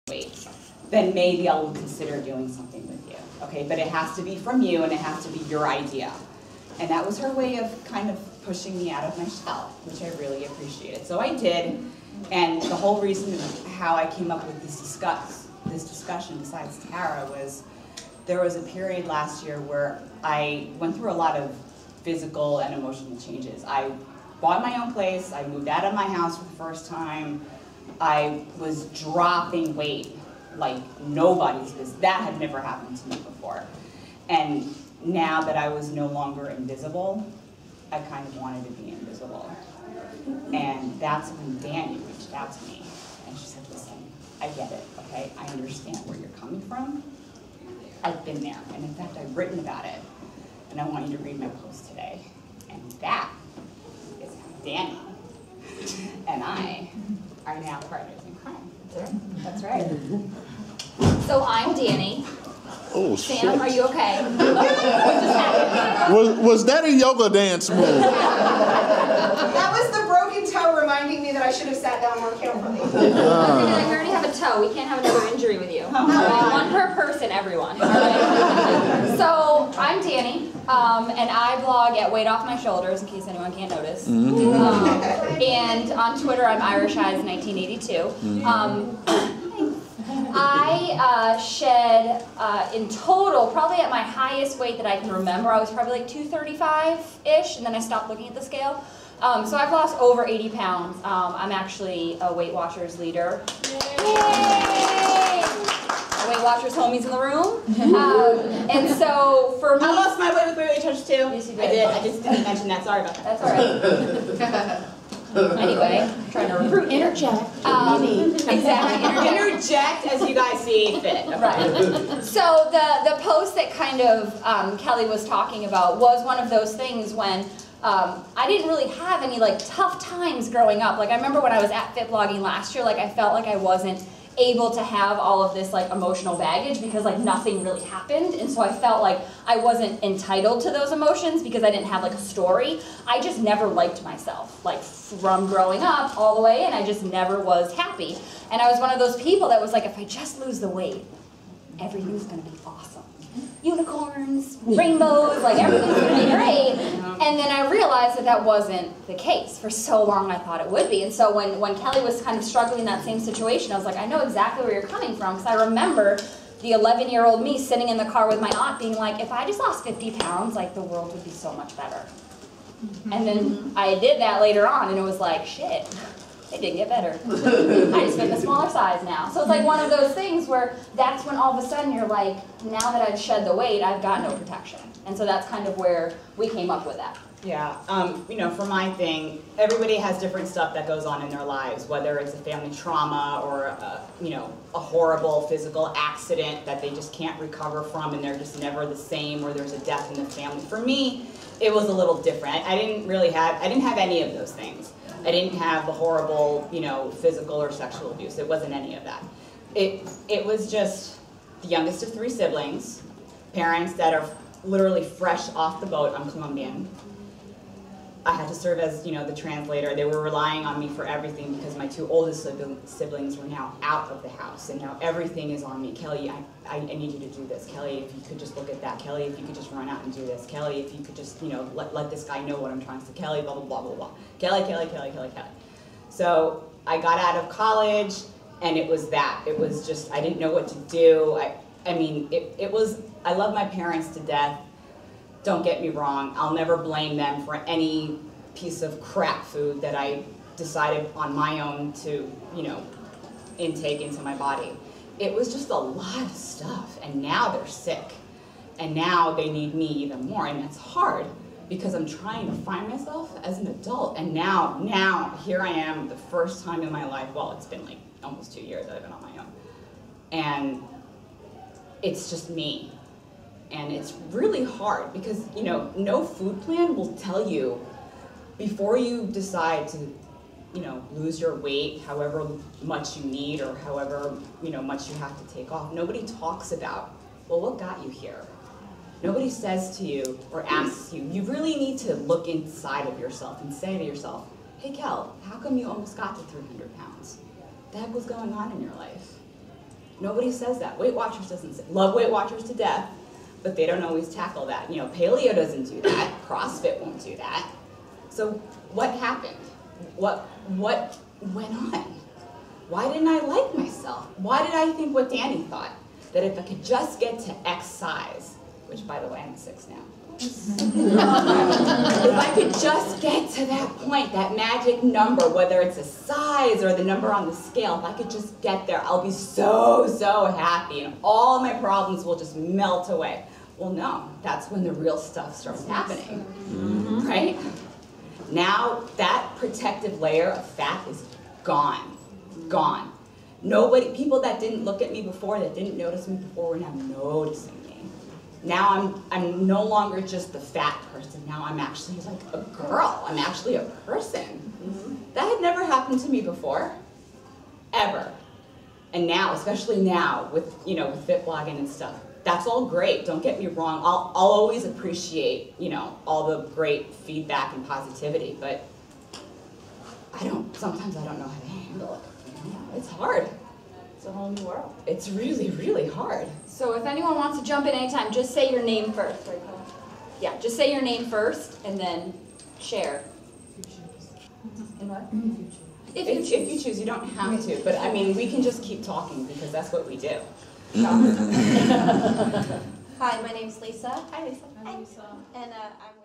weight, then maybe I'll consider doing something with you, okay? But it has to be from you, and it has to be your idea. And that was her way of kind of pushing me out of my shell, which I really appreciated. So I did, and the whole reason how I came up with this discussion besides Tara was there was a period last year where I went through a lot of physical and emotional changes. I bought my own place, I moved out of my house for the first time, I was dropping weight like nobody's business. That had never happened to me before. And now that I was no longer invisible, I kind of wanted to be invisible. And that's when Danny reached out to me. And she said, listen, I get it, okay? I understand where you're coming from. I've been there. And in fact, I've written about it. And I want you to read my post today. And that is how Danny and I are now partners in crime. That's right. So I'm Danny. Oh, Sam, shit. are you okay? What just happened? Was that a yoga dance move? That was the broken toe reminding me that I should have sat down more carefully. We already have a toe. We can't have another injury with you. One per person, everyone. All right? So I'm Danny, and I blog at Weight Off My Shoulders, in case anyone can't notice. And on Twitter, I'm Irish Eyes 1982. I shed, in total, probably at my highest weight that I can remember, I was probably like 235-ish, and then I stopped looking at the scale. So I've lost over 80 pounds. I'm actually a Weight Watchers leader. Yay! Weight Watchers homies in the room. And so for me... I lost my weight with Weight Watchers too. Yes, you did. I did. I just didn't mention that. Sorry about that. That's all right. Anyway, trying to recruit. Interject. Exactly. Interject as you guys see fit. Okay. Right. So the post that kind of Kelly was talking about was one of those things when I didn't really have any like tough times growing up. Like I remember when I was at Fit Blogging last year, like I felt like I wasn't able to have all of this like emotional baggage because like nothing really happened, and so I felt like I wasn't entitled to those emotions because I didn't have like a story. I just never liked myself, like from growing up all the way, and I just never was happy. And I was one of those people that was like, if I just lose the weight, everything's gonna be awesome. Unicorns, rainbows, like everything's gonna be great. And then I realized that that wasn't the case. For so long I thought it would be. And so when Kelly was kind of struggling in that same situation, I was like, I know exactly where you're coming from, because I remember the 11-year-old me sitting in the car with my aunt being like, if I just lost 50 pounds, like the world would be so much better. And then I did that later on, and it was like, shit, it did get better. I just fit in a smaller size now. So it's like one of those things where that's when all of a sudden you're like, now that I've shed the weight, I've got no protection. And so that's kind of where we came up with that. Yeah, you know, for my thing, everybody has different stuff that goes on in their lives, whether it's a family trauma or, you know, a horrible physical accident that they just can't recover from and they're just never the same, or there's a death in the family. For me, it was a little different. I didn't have any of those things. I didn't have the horrible, you know, physical or sexual abuse. It wasn't any of that. It was just the youngest of 3 siblings, parents that are literally fresh off the boat. I'm Colombian. I had to serve as, you know, the translator. They were relying on me for everything because my 2 oldest siblings were now out of the house, and now everything is on me. Kelly, I need you to do this. Kelly, if you could just look at that. Kelly, if you could just run out and do this. Kelly, if you could just, you know, let this guy know what I'm trying to say. Kelly, blah, blah, blah, blah, blah. Kelly, Kelly, Kelly, Kelly, Kelly. So I got out of college, and it was that. It was just, I didn't know what to do. I mean, it was, I love my parents to death. Don't get me wrong, I'll never blame them for any piece of crap food that I decided on my own to, you know, intake into my body. It was just a lot of stuff, and now they're sick. And now they need me even more, and that's hard because I'm trying to find myself as an adult. And now here I am, the first time in my life, well, it's been like almost 2 years that I've been on my own. And it's just me. And it's really hard because, you know, no food plan will tell you before you decide to, you know, lose your weight, however much you need or however, you know, much you have to take off. Nobody talks about, well, what got you here? Nobody says to you or asks you. You really need to look inside of yourself and say to yourself, hey, Kel, how come you almost got to 300 pounds? What the heck was going on in your life? Nobody says that. Weight Watchers doesn't say, love Weight Watchers to death, but they don't always tackle that. You know, paleo doesn't do that. CrossFit won't do that. So what happened? What went on? Why didn't I like myself? Why did I think what Danny thought? That if I could just get to X size, which by the way, I'm 6 now. If I could just get to that point, that magic number, whether it's a size or the number on the scale, if I could just get there, I'll be so, so happy and all my problems will just melt away. Well, no, that's when the real stuff starts happening, right? Now that protective layer of fat is gone, gone. People that didn't look at me before, that didn't notice me before, were now noticing me. Now I'm no longer just the fat person. Now I'm actually like a girl. I'm actually a person. That had never happened to me before, ever. And now, especially now, with with fit blogging and stuff, that's all great. Don't get me wrong. I'll always appreciate all the great feedback and positivity, but sometimes I don't know how to handle it. It's hard. It's a whole new world. It's really, really hard. So if anyone wants to jump in anytime, just say your name first. Sorry, Paul. Yeah, just say your name first and then share. And what? If If you choose, you don't have to, but I mean, we can just keep talking because that's what we do. Hi, my name's Lisa. Hi, Lisa. And I'm